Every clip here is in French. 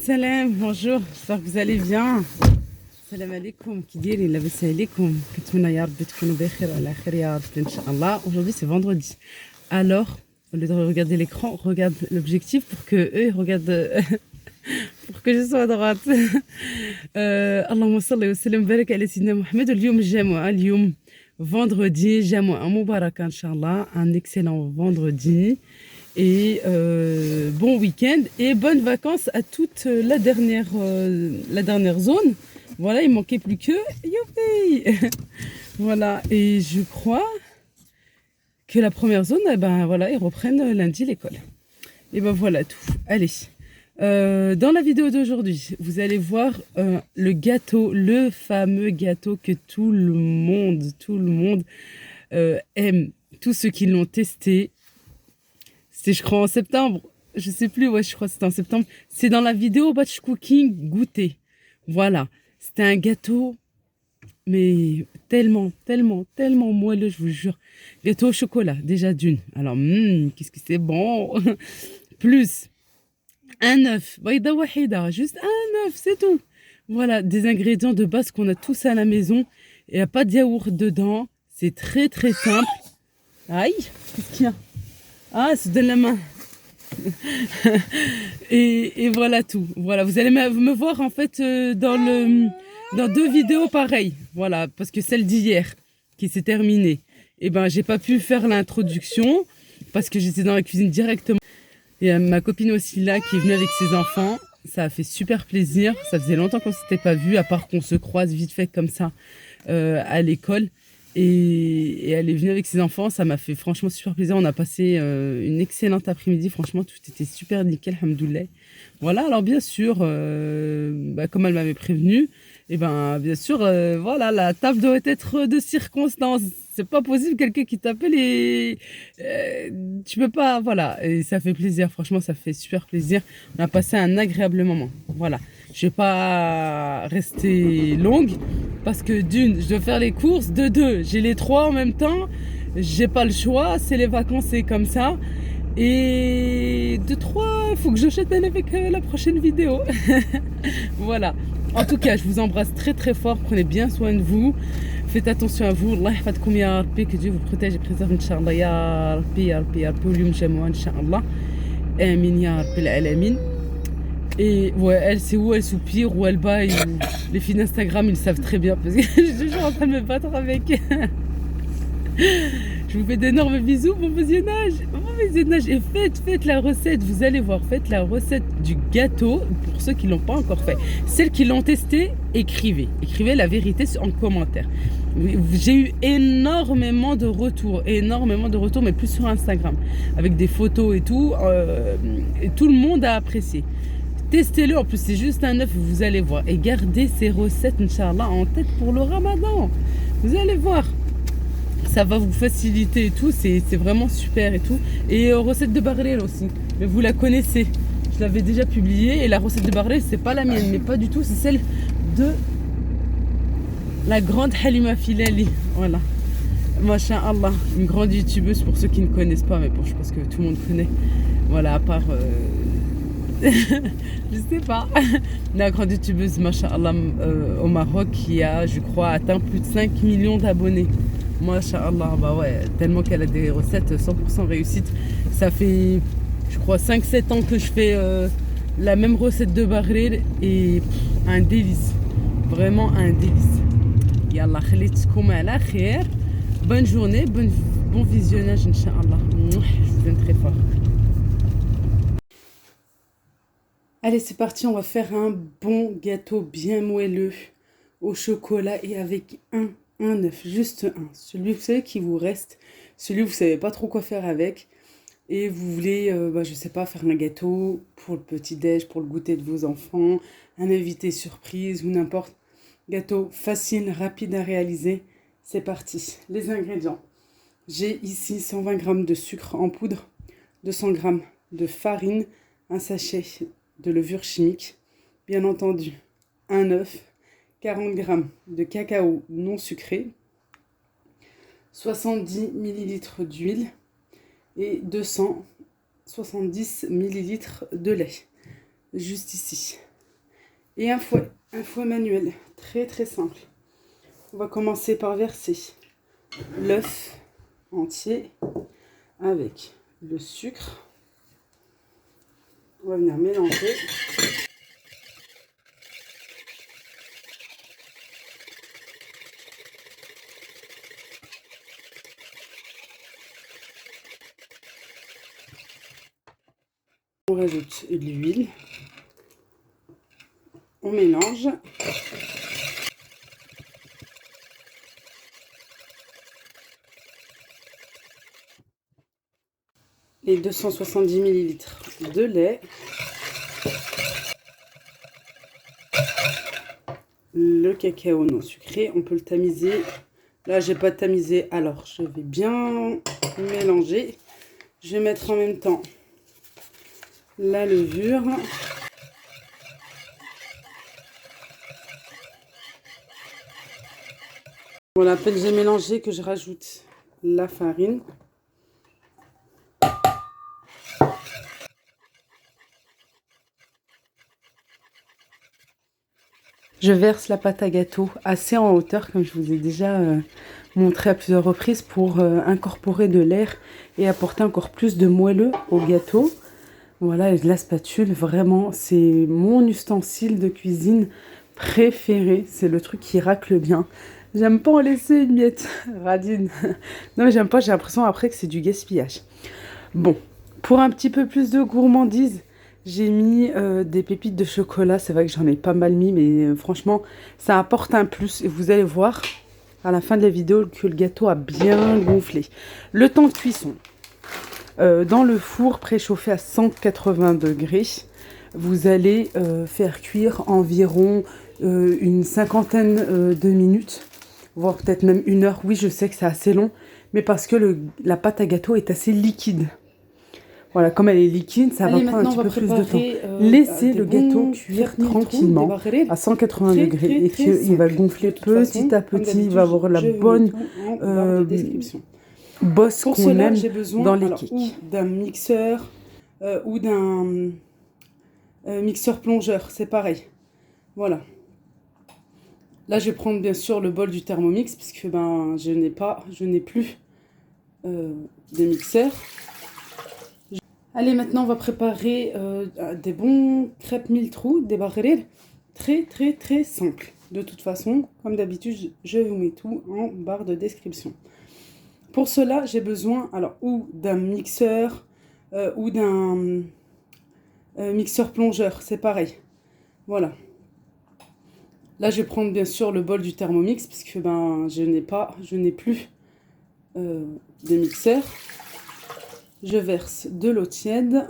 salam, bonjour, j'espère que vous allez bien. Salam alaikum, qui dit il labas alaikum, كنتمنى يا رب تكونوا بخير وعلى خير يا رب إن شاء الله. Aujourd'hui c'est vendredi. Alors, au lieu de regarder l'écran, regarde l'objectif pour que eux ils regardent pour que je sois à droite. اللهم صل وسلم وبارك على سيدنا محمد. اليوم الجمعة، اليوم vendredi, جمعة مباركة إن شاء الله. Un excellent vendredi. Et bon week-end et bonnes vacances à toute la dernière zone. Voilà, il manquait plus que youpi. Voilà, et je crois que la première zone, eh ben voilà, ils reprennent lundi l'école. Et ben voilà tout. Allez, dans la vidéo d'aujourd'hui, vous allez voir le gâteau, le fameux gâteau que tout le monde aime. Tous ceux qui l'ont testé. C'est, je crois, en septembre. Je sais plus, ouais, je crois que c'était en septembre. C'est dans la vidéo Batch Cooking goûter. Voilà. C'était un gâteau, mais tellement moelleux, je vous jure. Gâteau au chocolat, déjà d'une. Alors, qu'est-ce que c'est bon. Plus un œuf. Baïda wahida. Juste un œuf, c'est tout. Voilà, des ingrédients de base qu'on a tous à la maison. Il n'y a pas de yaourt dedans. C'est très simple. Aïe, qu'est-ce qu'il y a? Ah, se donne la main. et voilà tout. Voilà, vous allez me voir en fait dans deux vidéos pareilles. Voilà, parce que celle d'hier qui s'est terminée, et ben j'ai pas pu faire l'introduction parce que j'étais dans la cuisine directement. Et ma copine aussi là qui est venue avec ses enfants. Ça a fait super plaisir. Ça faisait longtemps qu'on s'était pas vu, à part qu'on se croise vite fait comme ça à l'école. Et elle est venue avec ses enfants, ça m'a fait franchement super plaisir. On a passé une excellente après-midi, franchement tout était super nickel, alhamdoulilah. Voilà, alors bien sûr, comme elle m'avait prévenu, et ben bien sûr, voilà, la table doit être de circonstance. C'est pas possible quelqu'un qui t'appelle et tu peux pas, voilà. Et ça fait plaisir, franchement ça fait super plaisir. On a passé un agréable moment, voilà. Je vais pas rester longue parce que d'une, je dois faire les courses, de deux, j'ai les trois en même temps, j'ai pas le choix, c'est les vacances, c'est comme ça. Et de trois, il faut que je jette avec la prochaine vidéo. Voilà. En tout cas, je vous embrasse très fort, prenez bien soin de vous. Faites attention à vous. Allah yahfadkoum ya Rabbi, que Dieu vous protège et préserve, Inch'Allah, ya Rabbi, ya Rabbi, ya Rabbi, اليوم جمعة, Inch'Allah. Amin ya Rabbi al-alamin. Et ouais, elle, c'est où elle soupire, où elle baille. Les filles d'Instagram, ils savent très bien parce que je suis toujours en train de me battre avec. Je vous fais d'énormes bisous, bon visionnage. Et faites la recette, vous allez voir, faites la recette du gâteau pour ceux qui ne l'ont pas encore fait. Celles qui l'ont testé, écrivez la vérité en commentaire. J'ai eu énormément de retours, mais plus sur Instagram, avec des photos et tout le monde a apprécié. Testez-le, en plus c'est juste un œuf, vous allez voir. Et gardez ces recettes, Inch'Allah, en tête pour le Ramadan. Vous allez voir. Ça va vous faciliter et tout, c'est vraiment super et tout. Et recette de barrel aussi, mais vous la connaissez. Je l'avais déjà publiée et la recette de barrel, c'est pas la mienne, mais pas du tout, c'est celle de la grande Halima Filali. Voilà. Masha'Allah, une grande youtubeuse pour ceux qui ne connaissent pas, mais bon, je pense que tout le monde connaît. Voilà, à part... je sais pas. La grande youtubeuse, Masha'Allah, au Maroc, qui a, je crois, atteint plus de 5 millions d'abonnés. Masha'Allah, bah ouais, tellement qu'elle a des recettes 100% réussites. Ça fait, je crois, 5-7 ans que je fais la même recette de barrel et un délice. Vraiment un délice. Yallah, khalitkoum ala khair. Bonne journée, bon visionnage, Inch'Allah. Je vous aime très fort. Allez, c'est parti, on va faire un bon gâteau bien moelleux au chocolat et avec un œuf, juste un. Celui, vous savez, qui vous reste, celui vous savez pas trop quoi faire avec et vous voulez, je sais pas, faire un gâteau pour le petit-déj, pour le goûter de vos enfants, un invité surprise ou n'importe. Gâteau facile, rapide à réaliser. C'est parti. Les ingrédients. J'ai ici 120 g de sucre en poudre, 200 g de farine, un sachet de levure chimique, bien entendu un œuf, 40 g de cacao non sucré, 70 ml d'huile et 270 ml de lait. Juste ici. et un fouet manuel, très très simple. On va commencer par verser l'œuf entier avec le sucre. On va venir mélanger. On rajoute de l'huile. On mélange. Les 270 ml de lait. Le cacao non sucré, on peut le tamiser. Là, j'ai pas tamisé, alors je vais bien mélanger. Je vais mettre en même temps la levure. Voilà, à peine j'ai mélangé que je rajoute la farine. Je verse la pâte à gâteau assez en hauteur, comme je vous ai déjà montré à plusieurs reprises, pour incorporer de l'air et apporter encore plus de moelleux au gâteau. Voilà, et la spatule, vraiment, c'est mon ustensile de cuisine préféré. C'est le truc qui racle bien. J'aime pas en laisser une miette, radine. Non, mais j'aime pas, j'ai l'impression après que c'est du gaspillage. Bon, pour un petit peu plus de gourmandise, j'ai mis des pépites de chocolat. C'est vrai que j'en ai pas mal mis, mais franchement, ça apporte un plus. Et vous allez voir à la fin de la vidéo que le gâteau a bien gonflé. Le temps de cuisson. Dans le four préchauffé à 180 degrés, vous allez faire cuire environ une cinquantaine de minutes, voire peut-être même 1 heure. Oui, je sais que c'est assez long, mais parce que la pâte à gâteau est assez liquide. Voilà, comme elle est liquide, ça va prendre un petit peu plus de temps. Laissez le gâteau cuire tranquillement à 180 degrés et qu'il va gonfler petit à petit. Il va avoir la bonne bosse qu'on aime dans les cakes. Ou d'un mixeur ou d'un mixeur plongeur, c'est pareil. Voilà. Là, je vais prendre bien sûr le bol du Thermomix puisque je n'ai plus de mixeur. Allez, maintenant, on va préparer des bons crêpes mille trous, des barrettes très, très, très simples. De toute façon, comme d'habitude, je vous mets tout en barre de description. Pour cela, j'ai besoin ou d'un mixeur ou d'un mixeur plongeur, c'est pareil. Voilà. Là, je vais prendre bien sûr le bol du Thermomix puisque je n'ai plus de mixeur. Je verse de l'eau tiède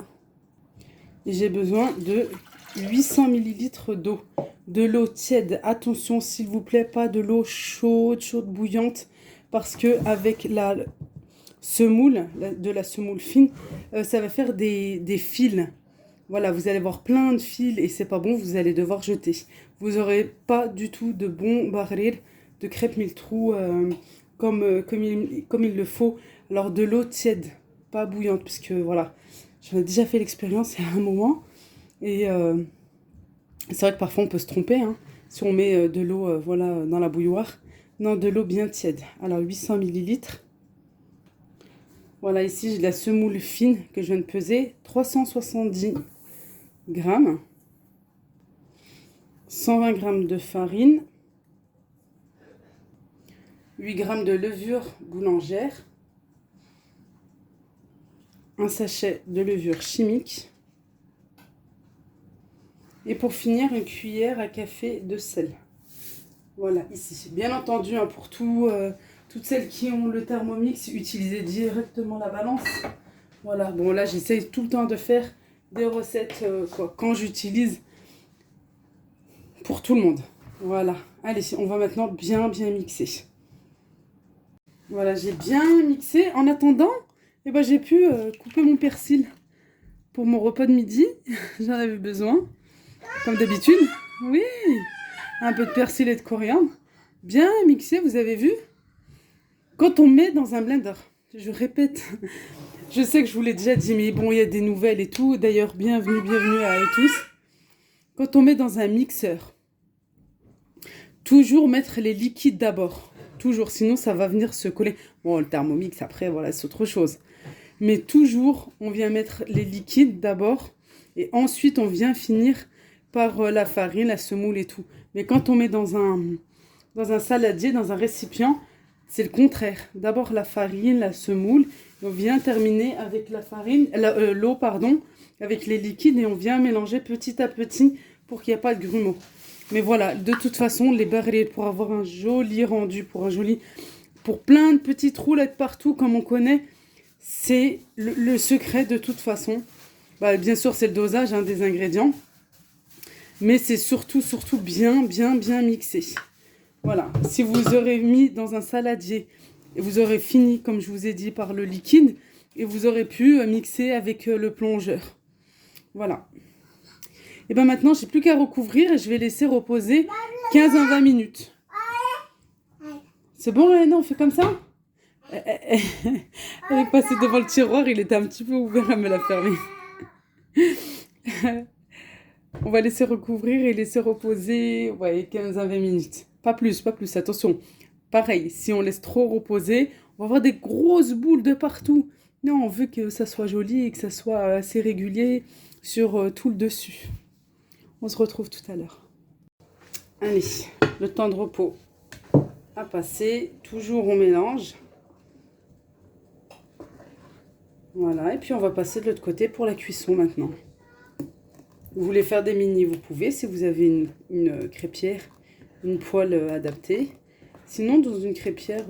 et j'ai besoin de 800 ml d'eau. De l'eau tiède, attention s'il vous plaît, pas de l'eau chaude, bouillante, parce que avec la semoule, de la semoule fine, ça va faire des fils. Voilà, vous allez voir plein de fils et c'est pas bon, vous allez devoir jeter. Vous n'aurez pas du tout de bon baril de crêpes mille trous comme il le faut. Alors de l'eau tiède, pas bouillante, puisque voilà, j'en ai déjà fait l'expérience il y a un moment. Et c'est vrai que parfois on peut se tromper, hein, si on met de l'eau dans la bouilloire. Non, de l'eau bien tiède. Alors 800 ml. Voilà, ici j'ai de la semoule fine que je viens de peser, 370 grammes. 120 grammes de farine. 8 grammes de levure boulangère. Un sachet de levure chimique. Et pour finir, une cuillère à café de sel. Voilà, ici. Bien entendu, hein, pour toutes celles qui ont le Thermomix, utilisez directement la balance. Voilà, bon là, j'essaye tout le temps de faire des recettes quand j'utilise pour tout le monde. Voilà, allez, on va maintenant bien mixer. Voilà, j'ai bien mixé. En attendant, j'ai pu couper mon persil pour mon repas de midi. J'en avais besoin. Comme d'habitude, oui, un peu de persil et de coriandre, bien mixé, vous avez vu. Quand on met dans un blender, je répète, je sais que je vous l'ai déjà dit, mais bon, il y a des nouvelles et tout. D'ailleurs, bienvenue à eux tous. quand on met dans un mixeur, toujours mettre les liquides d'abord. Toujours, sinon ça va venir se coller. Bon, le Thermomix, après, voilà, c'est autre chose. Mais toujours, on vient mettre les liquides d'abord. Et ensuite, on vient finir par la farine, la semoule et tout. Mais quand on met dans un saladier, dans un récipient, c'est le contraire. D'abord la farine, la semoule. Et on vient terminer avec la farine, l'eau, pardon, avec les liquides. Et on vient mélanger petit à petit pour qu'il n'y ait pas de grumeaux. Mais voilà, de toute façon, les barils, pour avoir un joli rendu, pour plein de petites roulettes partout, comme on connaît, c'est le secret de toute façon. Bah, bien sûr, c'est le dosage des ingrédients. Mais c'est surtout bien mixé. Voilà, si vous aurez mis dans un saladier, et vous aurez fini, comme je vous ai dit, par le liquide, et vous aurez pu mixer avec le plongeur. Voilà. Et bien maintenant, j'ai plus qu'à recouvrir et je vais laisser reposer 15 à 20 minutes. C'est bon, Léna, on fait comme ça? Elle est passée devant le tiroir, il était un petit peu ouvert, elle me l'a fermé. On va laisser recouvrir et laisser reposer 15 à 20 minutes. Pas plus, attention. Pareil, si on laisse trop reposer, on va avoir des grosses boules de partout. Non, on veut que ça soit joli et que ça soit assez régulier sur tout le dessus. On se retrouve tout à l'heure. Allez, le temps de repos a passé. Toujours on mélange. Voilà, et puis on va passer de l'autre côté pour la cuisson maintenant. Vous voulez faire des mini, vous pouvez, si vous avez une crêpière, une poêle adaptée. Sinon, dans une crêpière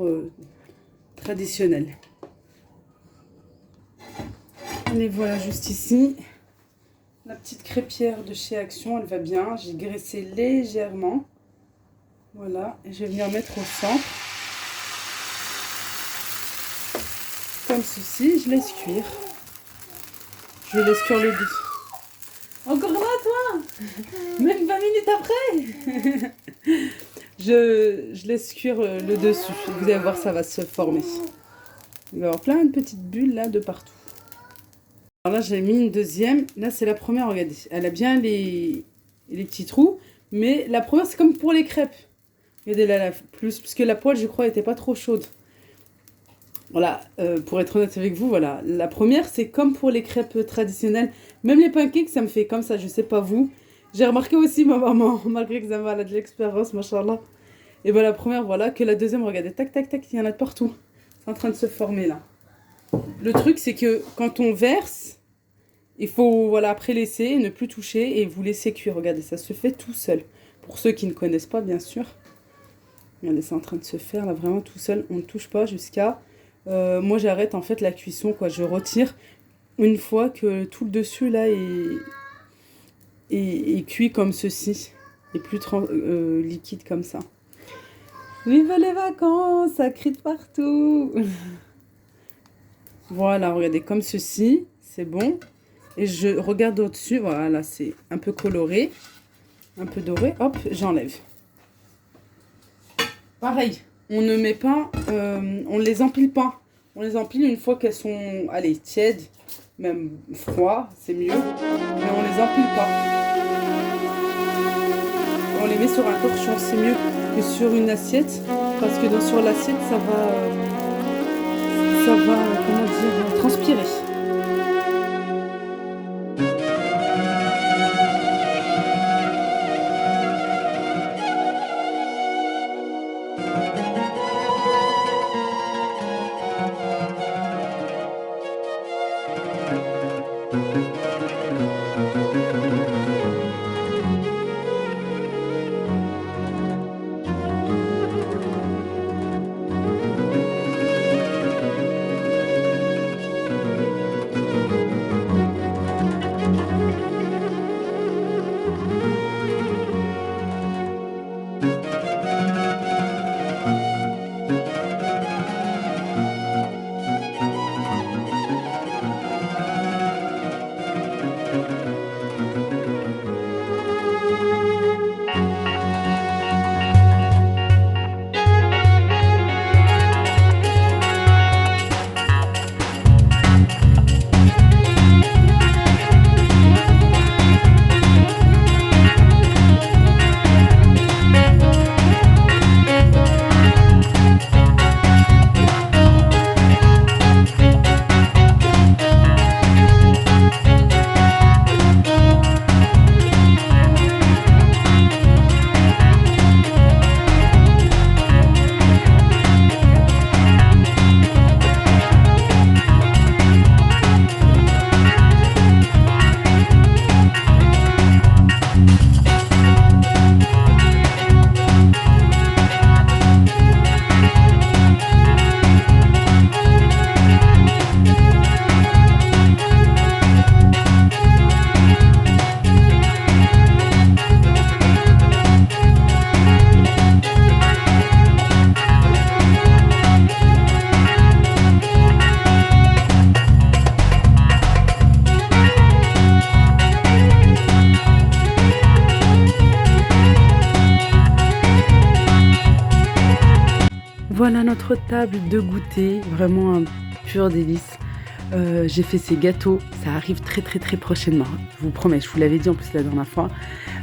traditionnelle. Allez, voilà, juste ici. La petite crêpière de chez Action, elle va bien. J'ai graissé légèrement. Voilà, et je vais venir mettre au centre. Comme ceci, je laisse cuire. Je laisse cuire le dessus. Encore là, toi? Même 20 minutes après. Je laisse cuire le dessus. Vous allez voir, ça va se former. Il va y avoir plein de petites bulles là de partout. Alors là, j'ai mis une deuxième. Là, c'est la première, regardez. Elle a bien les petits trous. Mais la première, c'est comme pour les crêpes. Regardez là, plus, parce que la poêle, je crois, n'était pas trop chaude. Voilà, pour être honnête avec vous, voilà. La première, c'est comme pour les crêpes traditionnelles. Même les pancakes, ça me fait comme ça, je sais pas vous. J'ai remarqué aussi ma maman, malgré que ça va, elle a de l'expérience, machallah. Et ben la première, voilà, que la deuxième, regardez, tac, tac, tac, il y en a de partout. C'est en train de se former là. Le truc, c'est que quand on verse, il faut, voilà, après laisser, ne plus toucher et vous laisser cuire. Regardez, ça se fait tout seul. Pour ceux qui ne connaissent pas, bien sûr. Regardez, c'est en train de se faire là, vraiment tout seul. On ne touche pas jusqu'à... moi, j'arrête en fait la cuisson, quoi. Je retire une fois que tout le dessus là est cuit comme ceci. Et plus liquide comme ça. Vive les vacances, ça crie de partout. Voilà, regardez, comme ceci, c'est bon. Et je regarde au-dessus, voilà, c'est un peu coloré, un peu doré. Hop, j'enlève. Pareil, on ne met pas, on les empile pas. On les empile une fois qu'elles sont, allez, tièdes, même froides, c'est mieux. Mais on les empile pas. On les met sur un torchon, c'est mieux que sur une assiette. Parce que sur l'assiette, ça va, comment dire, transpirer. Voilà notre table de goûter, vraiment un pur délice. J'ai fait ces gâteaux, ça arrive très très très prochainement. Je vous promets, je vous l'avais dit en plus la dernière fois.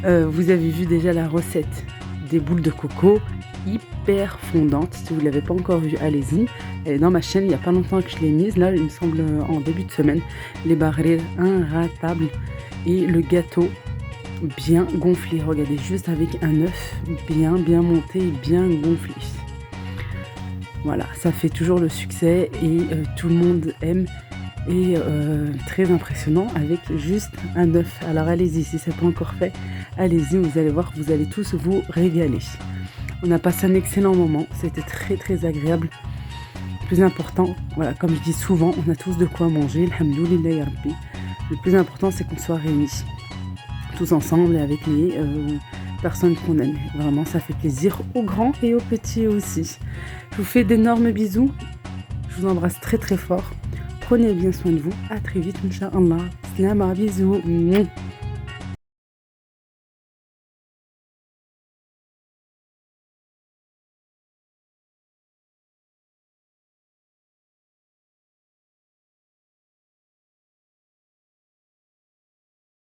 Vous avez vu déjà la recette des boules de coco, hyper fondante. Si vous ne l'avez pas encore vue, allez-y. Elle est dans ma chaîne, il n'y a pas longtemps que je l'ai mise. Là, il me semble en début de semaine. Les barrés inratables et le gâteau bien gonflé. Regardez, juste avec un œuf bien monté et bien gonflé. Voilà, ça fait toujours le succès et tout le monde aime. Et très impressionnant avec juste un œuf. Alors allez-y, si ce n'est pas encore fait, allez-y, vous allez voir, vous allez tous vous régaler. On a passé un excellent moment, c'était très très agréable. Le plus important, voilà, comme je dis souvent, on a tous de quoi manger, alhamdoulilah ya rabbi. Le plus important, c'est qu'on soit réunis, tous ensemble et avec les personnes qu'on aime. Vraiment, ça fait plaisir aux grands et aux petits aussi. Je vous fais d'énormes bisous, je vous embrasse très très fort. Prenez bien soin de vous, à très vite, Inch'Allah. Slama, bisous.